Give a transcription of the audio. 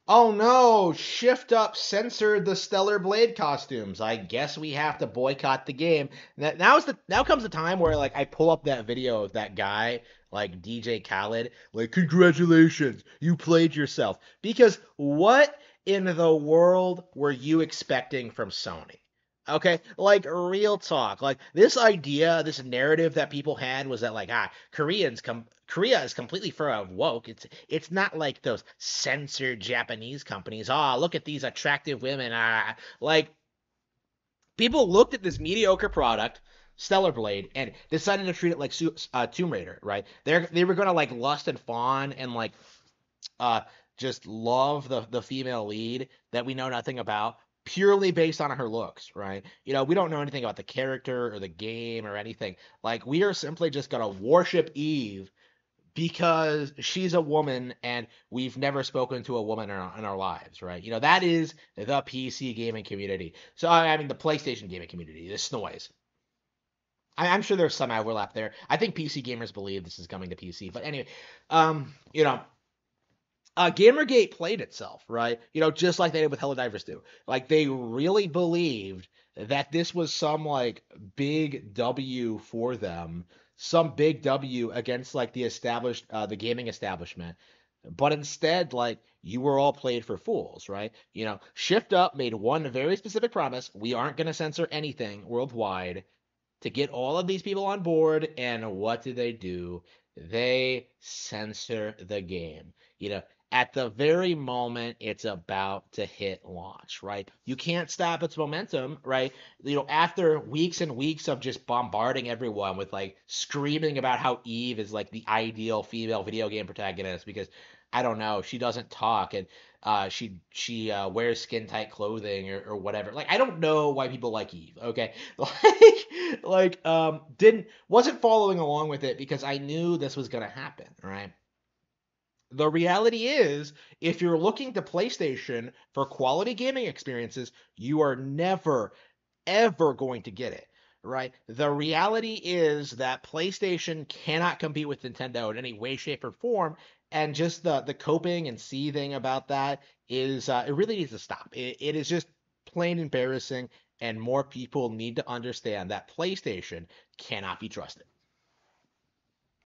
Oh no, Shift Up censored the Stellar Blade costumes. I guess we have to boycott the game. Now comes the time where like I pull up that video of that guy, like DJ Khaled, like congratulations, you played yourself. Because what in the world were you expecting from Sony? Okay, like real talk. Like this idea, this narrative that people had was that like Korea is completely for woke. It's not like those censored Japanese companies. Ah, look at these attractive women. Like people looked at this mediocre product, Stellar Blade, and decided to treat it like Tomb Raider, right? They were gonna like lust and fawn and like uh just love the female lead that we know nothing about purely based on her looks, right? We don't know anything about the character or the game or anything. Like we are simply just gonna worship Eve because she's a woman and we've never spoken to a woman in our lives, right? That is the PC gaming community. So I mean the PlayStation gaming community, this noise. I'm sure there's some overlap there. I think PC gamers believe this is coming to PC, but anyway, um, you know, Gamergate played itself, right? Just like they did with Helldivers 2. Like they really believed that this was some like big W for them, some big W against like the gaming establishment. But instead, like you were all played for fools, right? Shift Up made one very specific promise: we aren't going to censor anything worldwide to get all of these people on board. And what do? They censor the game. You know, at the very moment it's about to hit launch, right? You can't stop its momentum, right? After weeks and weeks of just bombarding everyone with like screaming about how Eve is like the ideal female video game protagonist because I don't know, she doesn't talk and she wears skin tight clothing or whatever. Like I don't know why people like Eve. Okay, didn't wasn't following along with it because I knew this was gonna happen. Right. The reality is, if you're looking to PlayStation for quality gaming experiences, you are never ever going to get it. Right? The reality is that PlayStation cannot compete with Nintendo in any way, shape, or form, and just the coping and seething about that is it really needs to stop. It is just plain embarrassing, and more people need to understand that PlayStation cannot be trusted.